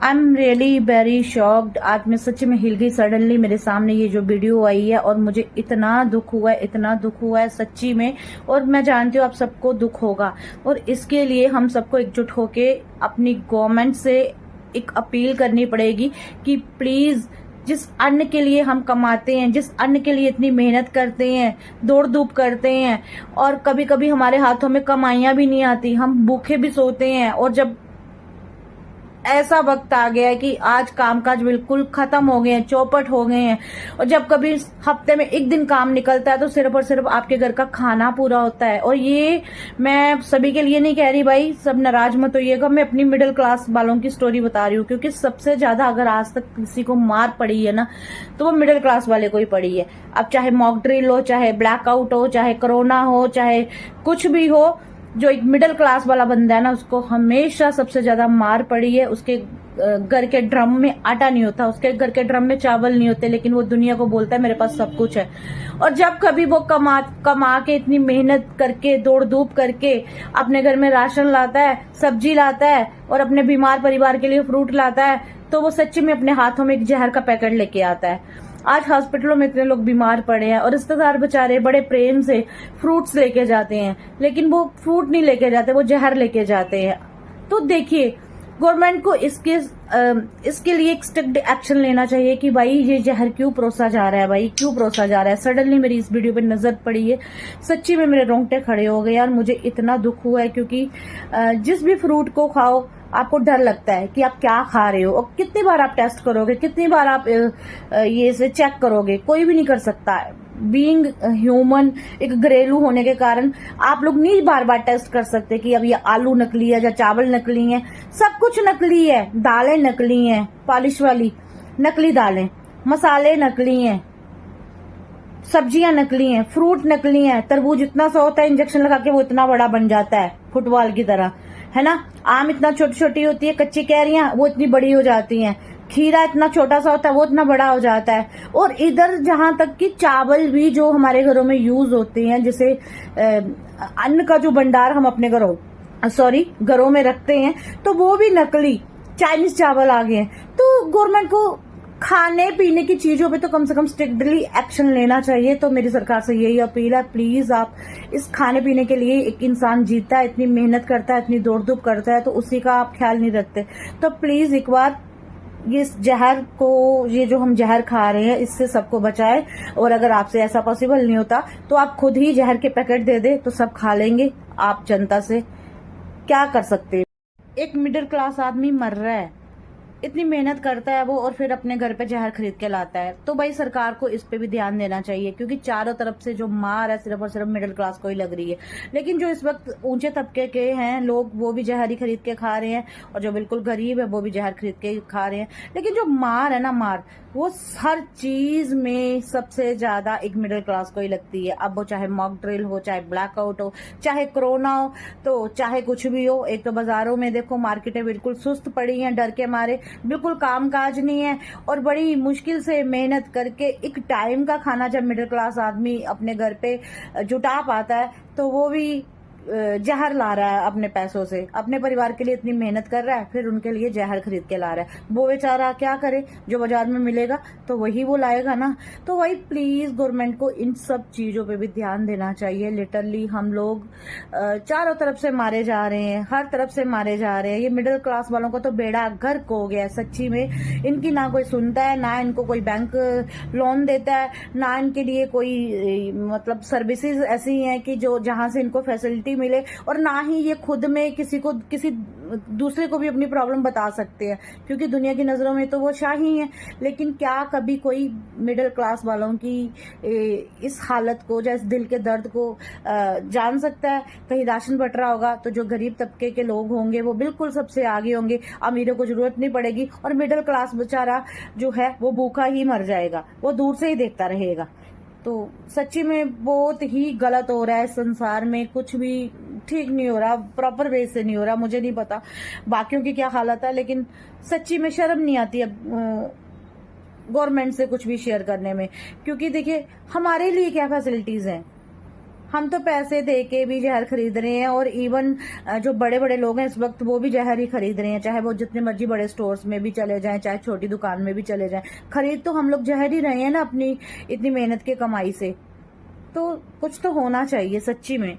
I am really very shocked. आज मैं सच में हिल गई सडनली, मेरे सामने ये जो वीडियो आई है और मुझे इतना दुख हुआ है, इतना दुख हुआ है सच्ची में। और मैं जानती हूँ आप सबको दुख होगा, और इसके लिए हम सबको एकजुट होके अपनी गवर्नमेंट से एक अपील करनी पड़ेगी कि प्लीज जिस अन्न के लिए हम कमाते हैं, जिस अन्न के लिए इतनी मेहनत करते हैं, दौड़ धूप करते हैं, और कभी कभी हमारे हाथों में कमाइयां भी नहीं आती, हम भूखे भी सोते हैं, और जब ऐसा वक्त आ गया है कि आज कामकाज बिल्कुल खत्म हो गए हैं, चौपट हो गए हैं, और जब कभी हफ्ते में एक दिन काम निकलता है तो सिर्फ और सिर्फ आपके घर का खाना पूरा होता है। और ये मैं सभी के लिए नहीं कह रही भाई, सब नाराज मत होइएगा, मैं अपनी मिडिल क्लास वालों की स्टोरी बता रही हूँ, क्योंकि सबसे ज्यादा अगर आज तक किसी को मार पड़ी है ना तो वो मिडिल क्लास वाले को ही पड़ी है। अब चाहे मॉक ड्रिल हो, चाहे ब्लैकआउट हो, चाहे कोरोना हो, चाहे कुछ भी हो, जो एक मिडिल क्लास वाला बंदा है ना उसको हमेशा सबसे ज्यादा मार पड़ी है। उसके घर के ड्रम में आटा नहीं होता, उसके घर के ड्रम में चावल नहीं होते, लेकिन वो दुनिया को बोलता है मेरे पास सब कुछ है। और जब कभी वो कमा के इतनी मेहनत करके दौड़ धूप करके अपने घर में राशन लाता है, सब्जी लाता है, और अपने बीमार परिवार के लिए फ्रूट लाता है, तो वो सच्ची में अपने हाथों में एक जहर का पैकेट लेके आता है। आज हॉस्पिटलों में इतने लोग बीमार पड़े हैं और रिश्तेदार बेचारे बड़े प्रेम से फ्रूट्स लेके जाते हैं, लेकिन वो फ्रूट नहीं लेके जाते, वो जहर लेके जाते हैं। तो देखिए, गवर्नमेंट को इसके लिए एक स्ट्रिक्ट एक्शन लेना चाहिए कि भाई ये जहर क्यों परोसा जा रहा है, भाई क्यों परोसा जा रहा है। सडनली मेरी इस वीडियो पे नजर पड़ी है, सच्ची में मेरे रोंगटे खड़े हो गए यार, मुझे इतना दुख हुआ है। क्योंकि जिस भी फ्रूट को खाओ आपको डर लगता है कि आप क्या खा रहे हो, और कितनी बार आप टेस्ट करोगे, कितनी बार आप ये से चेक करोगे, कोई भी नहीं कर सकता। बीइंग ह्यूमन, एक घरेलू होने के कारण आप लोग नहीं बार बार टेस्ट कर सकते कि अब ये आलू नकली है या चावल नकली है। सब कुछ नकली है, दालें नकली हैं, पॉलिश वाली नकली दालें, मसाले नकली हैं, सब्जियां नकली हैं, फ्रूट नकली हैं। तरबूज इतना सा होता है, इंजेक्शन लगा के वो इतना बड़ा बन जाता है फुटबॉल की तरह, है ना। आम इतना छोटी छोटी होती है, कच्ची कैरियां वो इतनी बड़ी हो जाती हैं। खीरा इतना छोटा सा होता है, वो इतना बड़ा हो जाता है। और इधर जहां तक कि चावल भी जो हमारे घरों में यूज होते हैं, जैसे अन्न का जो भंडार हम अपने घरों में रखते हैं, तो वो भी नकली चाइनीज चावल आ गए हैं। तो गवर्नमेंट को खाने पीने की चीजों पे तो कम से कम स्ट्रिक्टली एक्शन लेना चाहिए। तो मेरी सरकार से यही अपील है, प्लीज आप इस खाने पीने के लिए, एक इंसान जीता है, इतनी मेहनत करता है, इतनी दौड़ धूप करता है, तो उसी का आप ख्याल नहीं रखते। तो प्लीज एक बार इस जहर को, ये जो हम जहर खा रहे हैं, इससे सबको बचाए। और अगर आपसे ऐसा पॉसिबल नहीं होता तो आप खुद ही जहर के पैकेट दे दे, तो सब खा लेंगे। आप जनता से क्या कर सकते हैं। एक मिडिल क्लास आदमी मर रहा है, इतनी मेहनत करता है वो, और फिर अपने घर पे जहर खरीद के लाता है। तो भाई सरकार को इस पे भी ध्यान देना चाहिए, क्योंकि चारों तरफ से जो मार है सिर्फ और सिर्फ मिडिल क्लास को ही लग रही है। लेकिन जो इस वक्त ऊंचे तबके के हैं लोग, वो भी जहर ही खरीद के खा रहे हैं, और जो बिल्कुल गरीब है वो भी जहर खरीद के खा रहे हैं। लेकिन जो मार है ना, मार वो हर चीज में सबसे ज्यादा एक मिडिल क्लास को ही लगती है। अब वो चाहे मॉक ड्रिल हो, चाहे ब्लैकआउट हो, चाहे कोरोना हो, तो चाहे कुछ भी हो। एक तो बाजारों में देखो, मार्केटें बिल्कुल सुस्त पड़ी हैं, डर के मारे बिल्कुल कामकाज नहीं है, और बड़ी मुश्किल से मेहनत करके एक टाइम का खाना जब मिडिल क्लास आदमी अपने घर पे जुटा पाता है, तो वो भी जहर ला रहा है अपने पैसों से। अपने परिवार के लिए इतनी मेहनत कर रहा है, फिर उनके लिए जहर खरीद के ला रहा है। वो बेचारा क्या करे, जो बाजार में मिलेगा तो वही वो लाएगा ना। तो वही प्लीज गवर्नमेंट को इन सब चीजों पे भी ध्यान देना चाहिए। लिटरली हम लोग चारों तरफ से मारे जा रहे हैं, हर तरफ से मारे जा रहे हैं। ये मिडिल क्लास वालों का तो बेड़ा गर्क हो गया है सच्ची में। इनकी ना कोई सुनता है, ना इनको कोई बैंक लोन देता है, ना इनके लिए कोई मतलब सर्विसेज ऐसी हैं कि जो जहां से इनको फैसिलिटी मिले, और ना ही ये खुद में किसी दूसरे को भी अपनी प्रॉब्लम बता सकते हैं, क्योंकि दुनिया की नजरों में तो वो शाही हैं। लेकिन क्या कभी कोई मिडिल क्लास वालों की इस हालत को, जैसे दिल के दर्द को जान सकता है। कहीं राशन बट रहा होगा तो जो गरीब तबके के लोग होंगे वो बिल्कुल सबसे आगे होंगे, अमीरों को जरूरत नहीं पड़ेगी, और मिडिल क्लास बेचारा जो है वो भूखा ही मर जाएगा, वो दूर से ही देखता रहेगा। तो सच्ची में बहुत ही गलत हो रहा है संसार में, कुछ भी ठीक नहीं हो रहा, प्रॉपर वे से नहीं हो रहा। मुझे नहीं पता बाकियों की क्या हालत है, लेकिन सच्ची में शर्म नहीं आती अब गवर्नमेंट से कुछ भी शेयर करने में। क्योंकि देखिए, हमारे लिए क्या फैसिलिटीज हैं, हम तो पैसे दे के भी जहर खरीद रहे हैं, और इवन जो बड़े बड़े लोग हैं इस वक्त वो भी जहर ही खरीद रहे हैं, चाहे वो जितने मर्जी बड़े स्टोर्स में भी चले जाएं, चाहे छोटी दुकान में भी चले जाएं, खरीद तो हम लोग जहर ही रहे हैं ना अपनी इतनी मेहनत की कमाई से। तो कुछ तो होना चाहिए सच्ची में।